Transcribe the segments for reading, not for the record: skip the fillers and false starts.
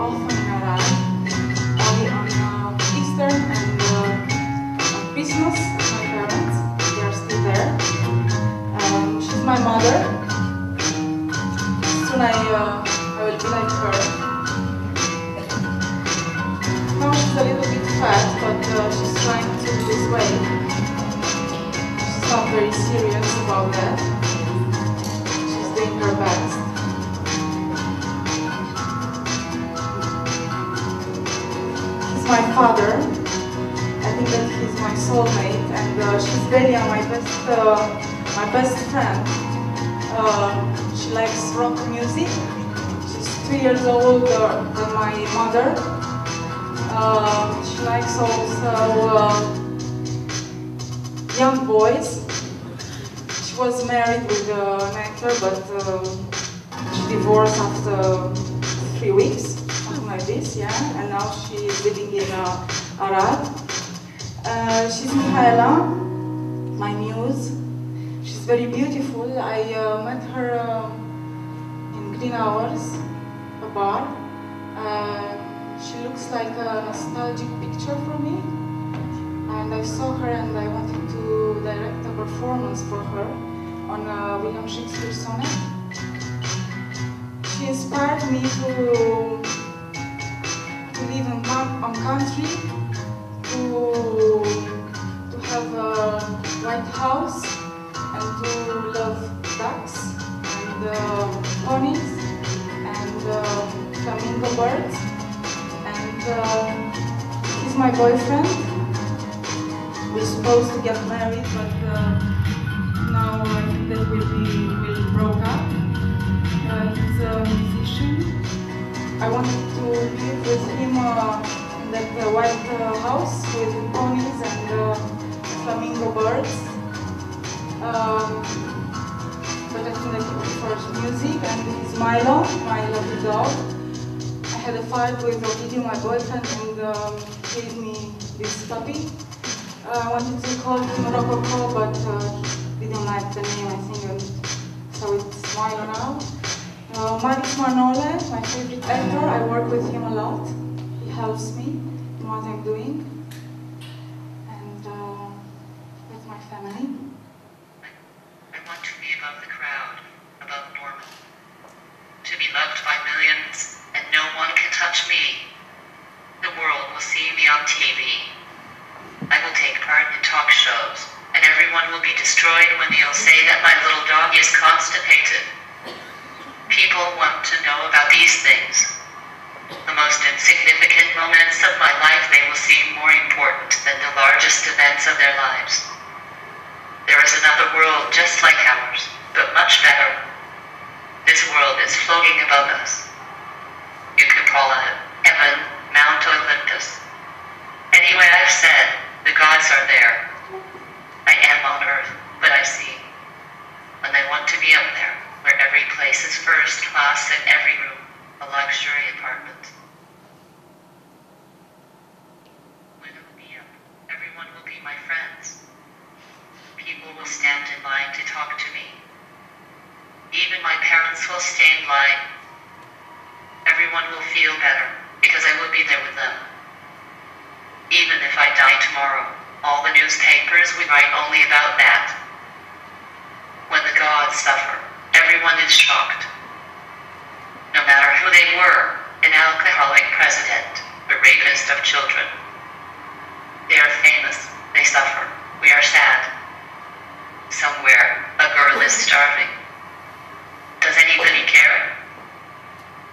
often in Iraq, only on Easter and on Christmas with my parents. They are still there. She's my mother. Soon I will be like her. Now she's a little bit fat, but she's trying to lose weight. She's not very serious about that. She's doing her best. My father, I think that he's my soulmate, and she's Delia, my best friend. She likes rock music. She's 2 years older than my mother. She likes also young boys. She was married with an actor, but she divorced after 3 weeks. Like this, yeah, and now she's living in Arad. She's Mihaela, my muse. She's very beautiful. I met her in Green Hours, a bar. She looks like a nostalgic picture for me. And I saw her and I wanted to direct a performance for her on William Shakespeare's sonnet. She inspired me to live on country, to have a white house, and to love ducks and ponies and flamingo birds. And he's my boyfriend. We're supposed to get married, but now I think that we'll broke up. He's a musician. I wanted to live with him in that white house with ponies and flamingo birds. But I think that he prefers music, and he's Milo, my lovely dog. I had a fight with Vidu, my boyfriend, and he gave me this puppy. I wanted to call him Rococo, but he didn't like the name, I think, and so it's Milo now. Maris Manole, my favorite actor. I work with him a lot. He helps me in what I'm doing. And with my family. I want to be above the crowd, above normal. To be loved by millions, and no one can touch me. The world will see me on TV. I will take part in talk shows, and everyone will be destroyed when they'll say that my little dog is constipated. People want to know about these things. The most insignificant moments of my life they will seem more important than the largest events of their lives. There is another world just like ours, but much better. This world is floating above us. You can call it heaven, Mount Olympus. Anyway, I've said, the gods are there. I am on earth, but I see. And I want to be up there, where every place is first class and every room a luxury apartment. When it will be up, everyone will be my friends. People will stand in line to talk to me. Even my parents will stay in line. Everyone will feel better, because I will be there with them. Even if I die tomorrow, all the newspapers will write only about that. When the gods suffer, everyone is shocked. No matter who they were, an alcoholic president, a rapist of children. They are famous, they suffer, we are sad. Somewhere, a girl is starving. Does anybody care?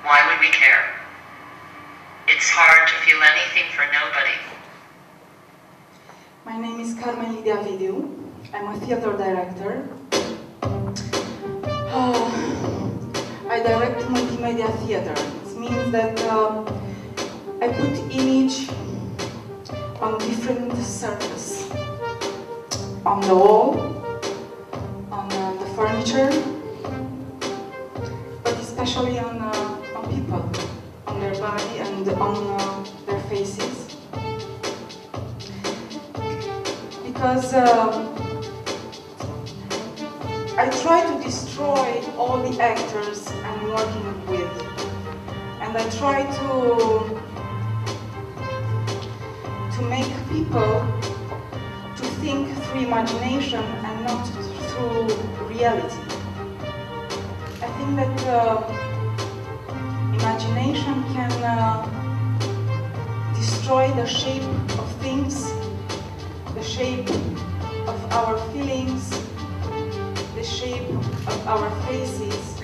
Why would we care? It's hard to feel anything for nobody. My name is Carmen Vidu. I'm a theater director. I direct multimedia theater. It means that I put image on different surfaces. On the wall, on the furniture, but especially on people, on their body and on their faces. Because I try to destroy all the actors I'm working with. And and I try to make people to think through imagination and not through reality. I think that imagination can destroy the shape of things, the shape of our feelings, the shape of our faces,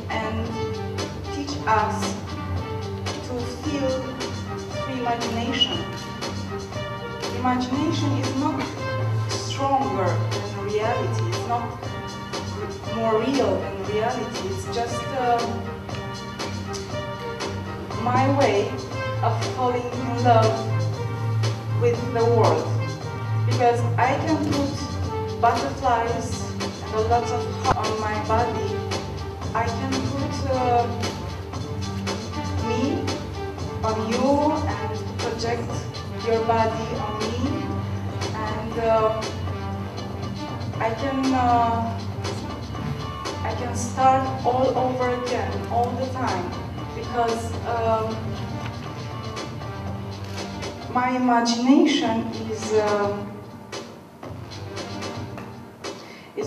and teach us to feel through imagination. Imagination is not stronger than reality, it's not more real than reality, it's just my way of falling in love with the world. Because I can put butterflies and a lot of heart on my body. I can put me on you and project your body on me, and I can start all over again, all the time, because my imagination is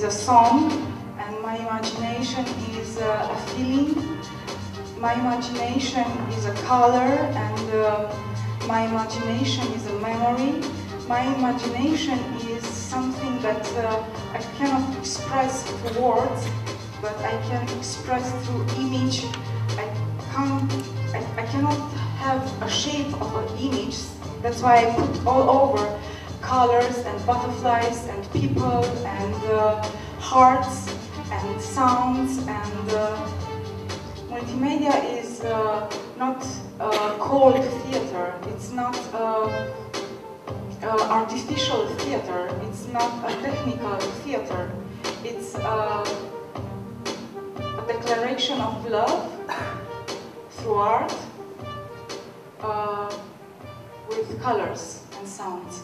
a song, and my imagination is a feeling. My imagination is a color, and my imagination is a memory. My imagination is something that I cannot express through words, but I can express through image. I cannot have a shape of an image. That's why I put all over colors and butterflies and people and hearts and sounds, and multimedia is not cold theater, it's not artificial theater, it's not a technical theater, it's a declaration of love through art with colors and sounds.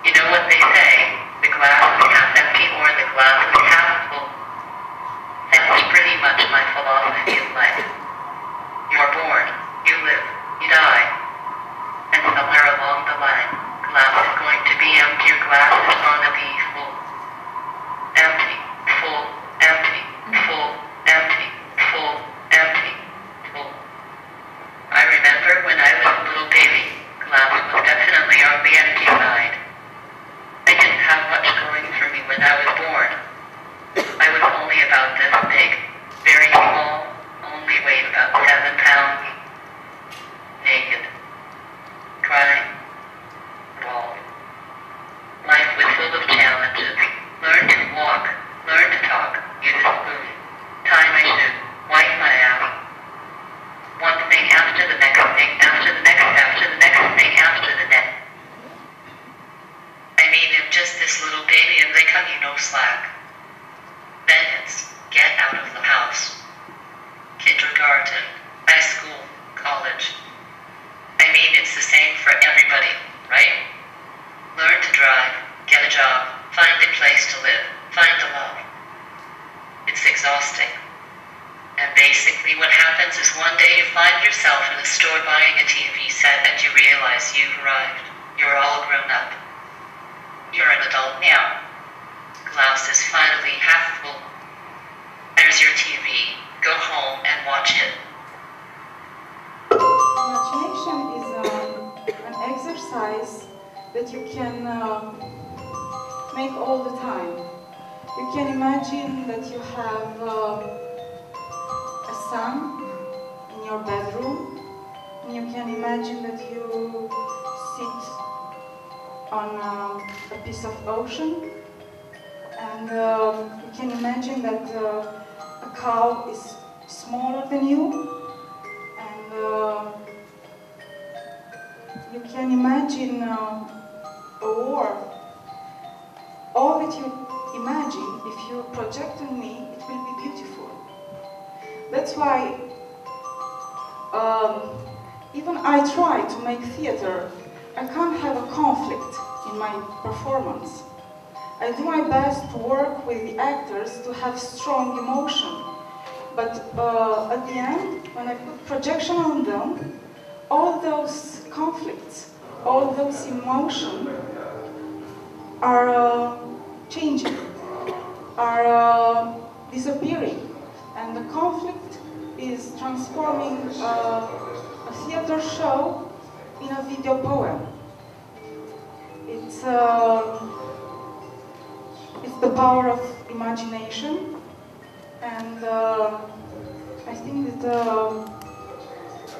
You know what they say, the glass is half empty or the glass is half full. That's pretty much my philosophy of life. You're born, you live, you die. And somewhere along the line, glass is going to be empty or glass is going to be full. Empty, full, empty, full, empty, full, empty, full. I remember when I was a little baby, glass was definitely on the empty side. I didn't have much going for me when I was born. I was only about this big, very small, only weighed about 7 pounds. Naked. Crying. Bald. Life was full of challenges. Learn to walk, learn to talk, use a spoon, tie my shoe, wipe my ass. One thing after the next thing, after the next, after the next thing, after the next. I mean, I'm just this little baby and they cut you no slack. Then it's get out of the house. Kindergarten, high school, college. I mean, it's the same for everybody, right? Learn to drive, get a job, find a place to live, find a love. It's exhausting. And basically what happens is one day you find yourself in a store buying a TV set and you realize you've arrived. You're all grown up. You're an adult now. Glass is finally half full. There's your TV. Go home and watch it. Imagination is an exercise that you can make all the time. You can imagine that you have a sun in your bedroom, and you can imagine that you sit on a piece of ocean, and you can imagine that a cow is smaller than you, and you can imagine a war. All that you imagine, if you project on me, it will be beautiful. That's why even I try to make theater. I can't have a conflict in my performance. I do my best to work with the actors to have strong emotion, but at the end, when I put projection on them, all those conflicts, all those emotions are changing, are disappearing, and the conflict is transforming a theater show in a video poem. It's the power of imagination, and I think that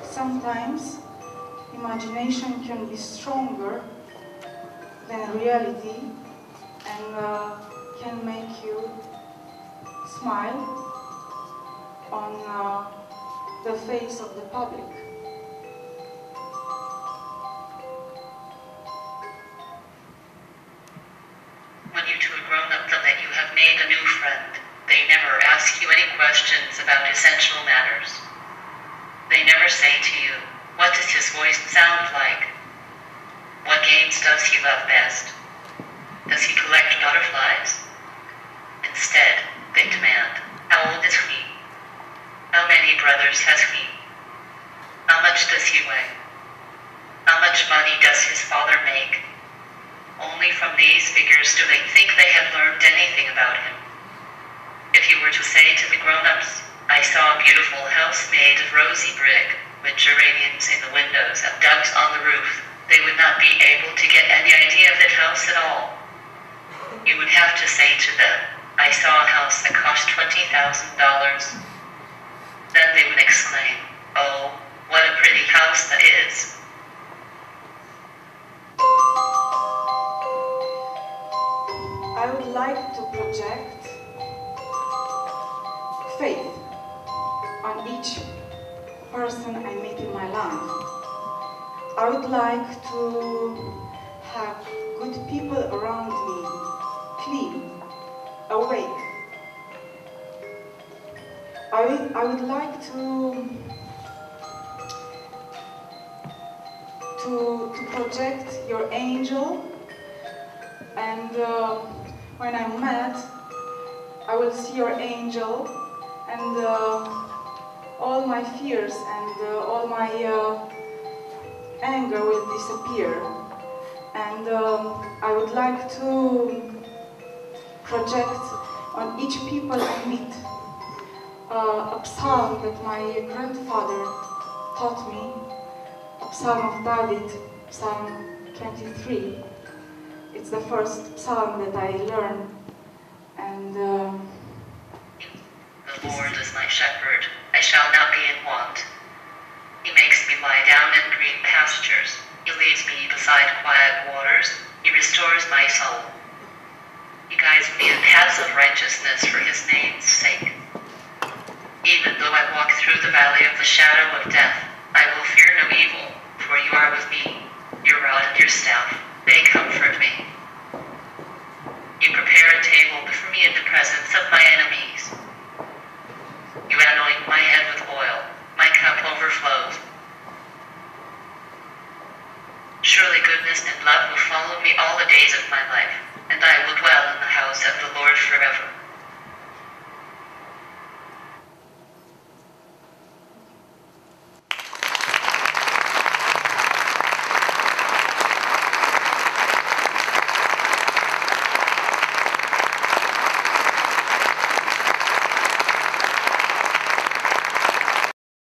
sometimes imagination can be stronger than reality and can make you smile on the face of the public. When you two are grown up, feel that you have made a new friend. They never ask you any questions about essential matters. They never say to you, what does his voice sound like? What games does he love best? Does he collect butterflies? Instead, they demand, how old is he? How many brothers has he? How much does he weigh? How much money does his father make? Only from these figures do they think they have learned anything about him. If you were to say to the grown-ups, I saw a beautiful house made of rosy brick, with geraniums in the windows and ducks on the roof, they would not be able to get any idea of that house at all. You would have to say to them, I saw a house that cost $20,000. Then they would exclaim, oh, what a pretty house that is. I would like to project faith on each person I meet in my life. I would like to have good people around me, clean, awake. I would like to project your angel, and when I'm mad, I will see your angel, and all my fears and all my anger will disappear. And I would like to project on each people I meet a psalm that my grandfather taught me, a psalm of David, Psalm 23. It's the first psalm that I learned, and the Lord is my shepherd, I shall not be in want. He makes me lie down in green pastures. He leads me beside quiet waters. He restores my soul. He guides me in paths of righteousness for his name's sake. Even though I walk through the valley of the shadow of death, I will fear no evil, for you are with me. Your rod and your staff, they comfort me. You prepare a table before me in the presence of my enemies. You anoint my head with oil, my cup overflows. Surely goodness and love will follow me all the days of my life, and I will dwell in the house of the Lord forever.